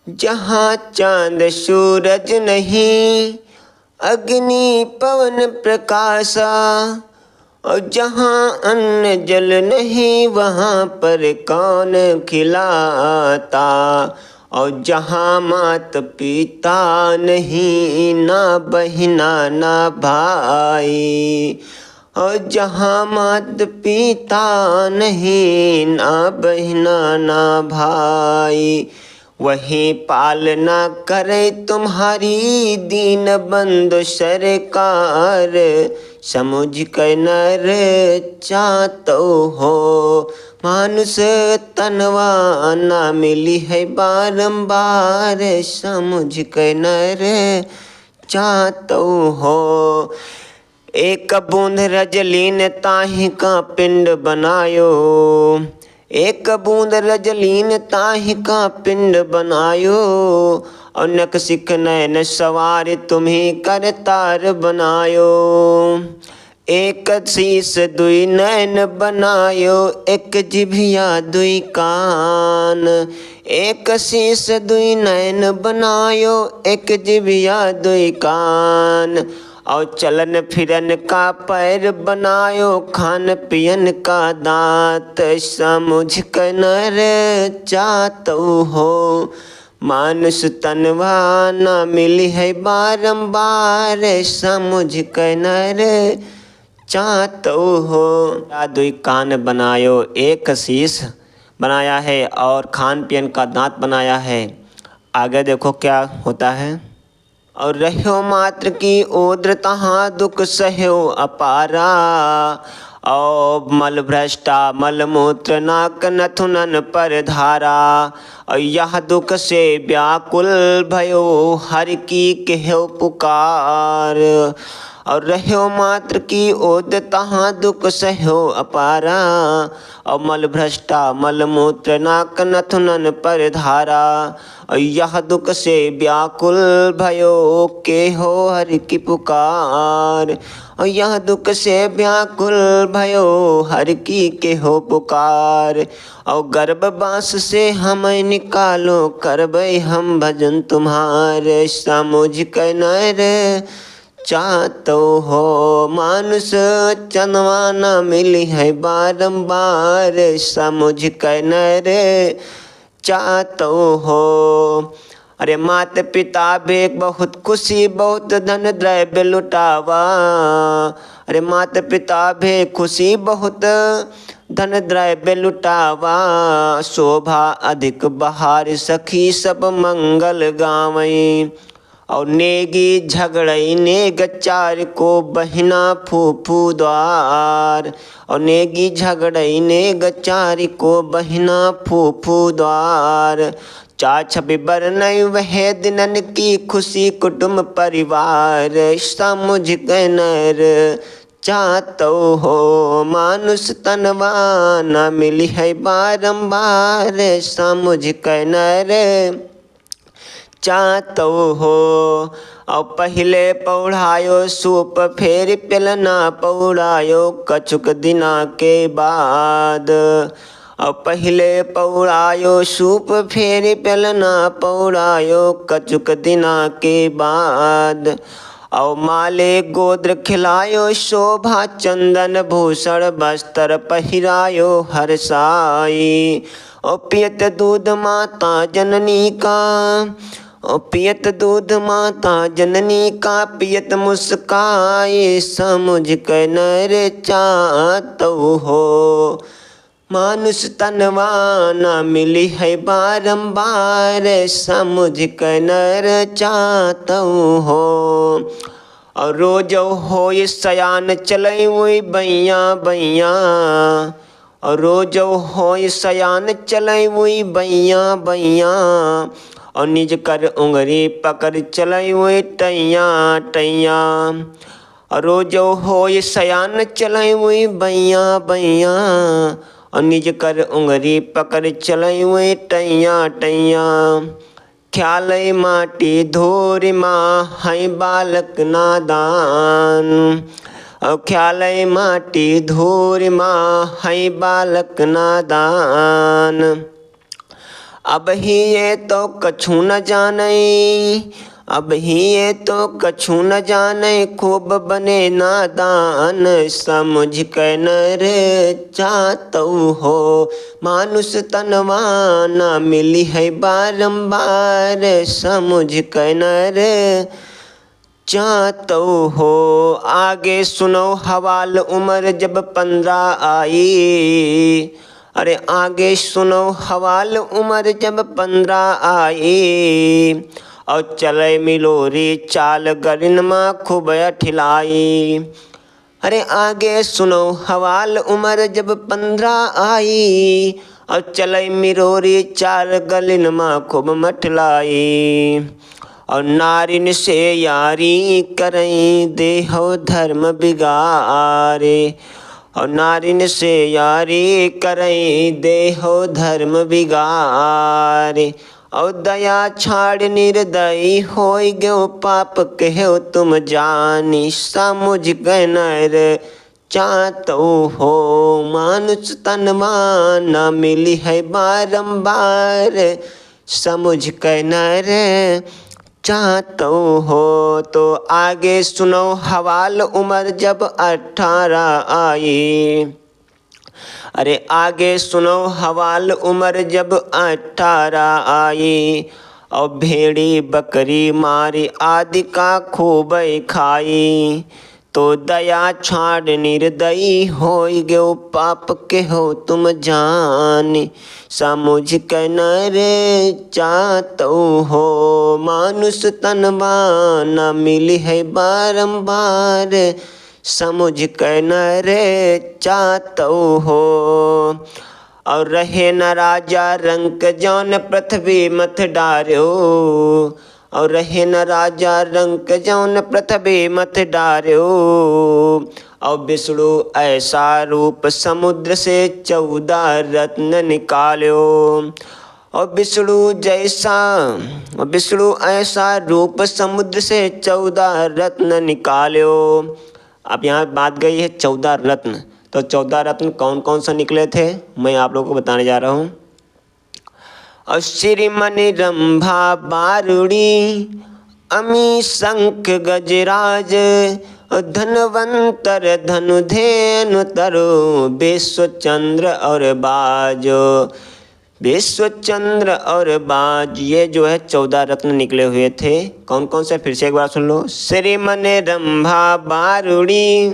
जहाँ चांद सूरज नहीं, अग्नि पवन प्रकाशा, और जहाँ अन्न जल नहीं वहाँ पर कौन खिलाता। और जहाँ मात पिता नहीं, ना बहिना ना भाई। और जहाँ मात पिता नहीं, ना बहिना ना भाई, वही पालना करे तुम्हारी दीन बंधु सरकार। समझ कर नर चाहतो हो, मानुष तनवा ना मिली है बारंबार। समझ कर नर चाहतो हो, एक बूंद रजलीन ताहि का पिंड बनायो। एक बूंद रजलीन ताहि का पिंड बनायो, और नक सिख नैन सवार तुम्हें करतार बनायो। एक शीस दुई नैन बनायो, एक जिभिया दुई कान। एक शीस दुई नैन बनायो, एक जिभिया दुई कान। और चलन फिरन का पैर बनायो, खान पियन का दांत। समझ कर नर चाहतो हो, मानुष तनवा न मिली है बारंबार। समझ कर नर चाहतो हो। दुई कान बनायो, एक शीश बनाया है और खान पियन का दांत बनाया है। आगे देखो क्या होता है। और रहो मात्र की ओद्र तहाँ दुख सहयो अपारा। और मल भ्रष्टा मल मूत्र नाक नथुनन पर धारा। और यह दुख से व्याकुल भयो, हर की कहो पुकार। और रहो मात्र की ओद तहाँ दुख सहयो अपारा। और मल भ्रष्टा मल मूत्र नाक नथुनन पर धारा। और यह दुख से व्याकुल भयो, के हो हरि की पुकार। और यह दुख से व्याकुल भयो, हरि की के हो पुकार। और गर्भवास से हमें निकालो, करबै हम भजन तुम्हारे। समझ कर नर चाहतो हो, मानुष चनवा न मिली है बारंबार। समझ कर नर चाहतो हो। अरे माता पिता भेक बहुत खुशी, बहुत धन द्रव्य लुटावा। अरे माता पिता भेक खुशी, बहुत धन द्रव्य लुटावा। शोभा अधिक बहार सखी, सब मंगल गावई। और नेगी झगड़ई नेग चार को, बहिना फूफू द्वार। और नेगी झगड़ई नेग चार को, बहिना फूफू द्वार। चार छबी बरनई वह दिनन की, खुशी कुटुंब परिवार। समझ कर नर चाहतो हो, मानुष तनवा न मिली है बारंबार। समझ कर नर चाहतो हो। और पहले पौढ़ायो सूप, फेर पिलना पौढ़ायो कछुक दिना के बाद। और पहले पौढ़ायो सूप, फेर पिलना पौढ़ायो कछुक दिना के बाद। और माले गोद्र खिलायो, शोभा चंदन भूषण वस्त्र पहिरायो हरसाई। और पियत दूध माता जननी का, और पियत दूध माता जननी का, पियत मुस्काए। समझ कर नर चाहतो हो, मानुष तनवा न मिली है बारंबार। समझ कर नर चाहतो हो। और रोज हो सयान चलई वही बैया बैया। और रोज हो सयान चलई वही बैया बैया। और निज कर उंगरी पकड़ चलई वही टैया टैया। और रोज हो सयान चलई वही बैया बैया। और निज कर उंगरी पकड़ चलई वही टैया टैया। ख्याल माटी धोरी माँ है बालक नादान। और ख्याल माटी धोरी माँ है बालक नादान। अब ही ये तो कछु न जाने, अब ही ये तो कछु न जाने, खूब बने नादान, समझ कर नर चाहतऊ हो, मानुष तनवा न मिली है बारंबार, समझ कर नर चाहतो हो। आगे सुनो हवाल उम्र जब 15 आई, अरे आगे सुनो हवाल उम्र जब 15 आई, और चले मिलोरी चाल गरिन माँ खूब ठिलाई। अरे आगे सुनो हवाल उम्र जब 15 आई, और चले मिलोरी चाल गरिन माँ खूब मठलाई। और नारिन से यारी करें देहो धर्म बिगारे, और नारिन से यारी करें देहो धर्म बिगारे, और दया छाड़ निर्दयी होई गयो पाप कहो तुम जानी, समझ गए नर चाहतो हो, मानुष तनवा न मिली है बारंबार, समझ कर नर चाहतो हो। तो आगे सुनो हवाल उम्र जब 18 आई, अरे आगे सुनो हवाल उम्र जब 18 आई, और भेड़ी बकरी मारी आदि का खूब खाई, तो दया छाड़ निर्दयी होई गयो पाप के हो तुम जानी, समझ कर नर चाहतो हो, मानुष तनवा न मिली है बारंबार, समझ कर नर चाहतो हो। और रहे न राजा रंक जौन पृथ्वी मथ डार्यो, और रहे न राजा रंक जौन पृथ्वी मथ डार्यो, और विष्णु ऐसा रूप समुद्र से 14 रत्न निकाल्यो, और विष्णु ऐसा रूप समुद्र से 14 रत्न निकाल्यो। अब यहाँ बात गई है 14 रत्न, तो 14 रत्न कौन कौन सा निकले थे मैं आप लोगों को बताने जा रहा हूँ। और श्रीमणि रंभा बारुड़ी, अमी शंख गजराज, धनवंतर धनुधेनु तरो, विश्वचंद्र और बाजो, विश्वचंद्र और बाज, ये जो है 14 रत्न निकले हुए थे। कौन कौन से फिर से एक बार सुन लो। श्रीमणि रंभा बारुड़ी,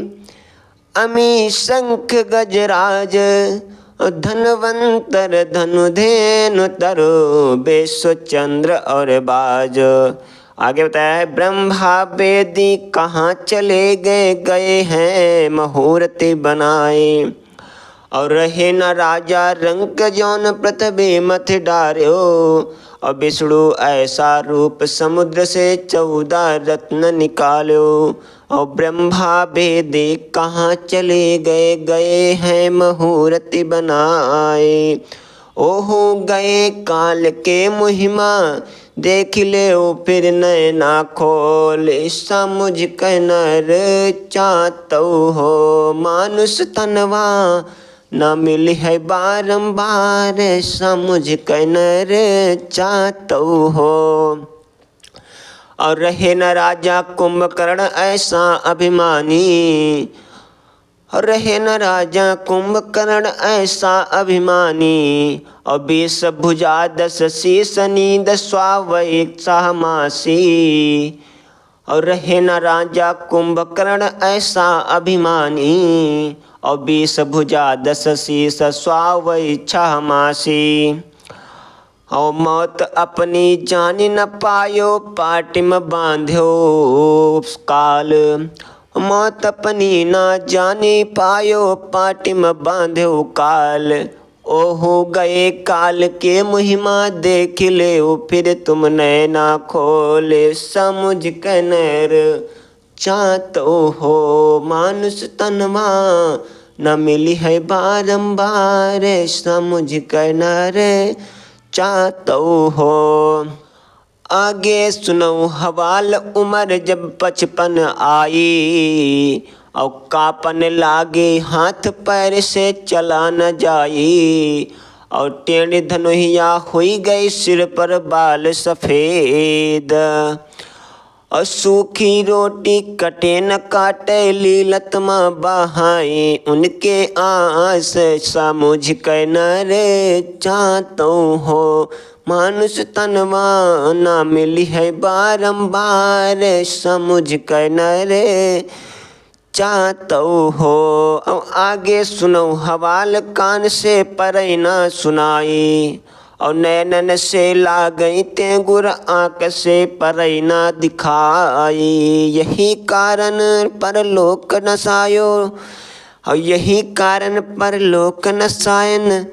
अमी शंख गजराज, धनवंतर धनुधेनु तरो, विश्वचंद्र और बाज। आगे बताया है ब्रह्मा वेदी कहाँ चले गए, गए हैं मुहूर्ति बनाए, और रहे न राजा रंक जौन पृथ्वी मथ डार्यो, और विष्णु ऐसा रूप समुद्र से 14 रत्न निकाल्यो, और ब्रह्मा वेदी कहाँ चले गए, गए हैं मुहूर्ति बनाए, ओहो गए काल के महिमा, देख ले फिर नैना खोल, समझ कर नर चाहतो हो, मानुष तनवा न मिली है बारंबार, समझ कर नर चाहतो हो। और रहे न राजा कुंभकर्ण ऐसा अभिमानी, और रहे न राजा कुंभकर्ण ऐसा अभिमानी, और 20 भुजा 10 शीश नींद स्वावैत्साह मासी, और रहे न राजा कुंभकर्ण ऐसा अभिमानी, और 20 भुजा 10 शीश स्वावैच्छा मासी, और मौत अपनी जानी न पायो पाटी में बांध्यो काल, मौत अपनी ना जानी पायो पाटी में बांध्यो काल, ओहो गए काल के महिमा देख ले फिर तुम नैना खोले, समझ कर नर चाहतो हो, मानुष तनवा न मिली है बारंबार, समझ कर नर चाहतो हो। आगे सुनो हवाल उम्र जब 55 आई, और कापन लागे हाथ पैर से चला न जाई, और टेढ़ी धनुहिया हुई गई सिर पर बाल सफेद। और सूखी रोटी कटे न काटे लीलत माँ बहाई उनके आस समुझ कै नर चाहतो हो। मानुष तनवा ना मिली है बारंबार समुझ कै नर चाहतो हो। अब आगे सुनो हवाल कान से परई ना सुनाई और नैनन से ला गई ते गुर आँख से परई ना दिखाई। यही कारण परलोक नसायो और यही कारण परलोक नसायन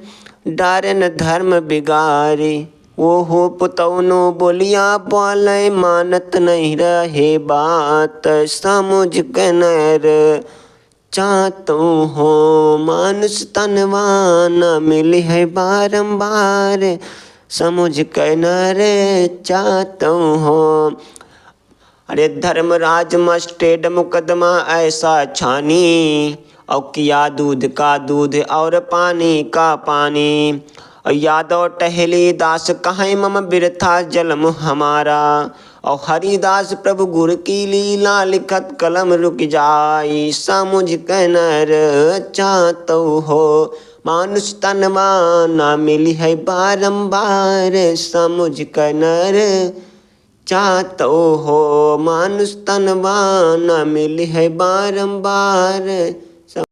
डारन धर्म बिगारी। वो हो पुतौनो बोलिया बोले मानत नहीं रहे बात समुझ के नर चाहतो हो। मानुष तनवा न मिली है बारंबार समुझ के नर चाहतो हो। अरे धर्मराज मस्टेड मुकदमा ऐसा छानी और किया दूध का दूध और पानी का पानी। और यादव टहली दास कहें मम बिरथा जलम हमारा और हरिदास प्रभु गुर की लीला लिखत कलम रुक जाई समुझ के नर चाहतो हो। मानुष तनवा ना मिली है बारंबार समुझ के नर चाहतो हो। मानुष तनवा ना मिली है बारंबार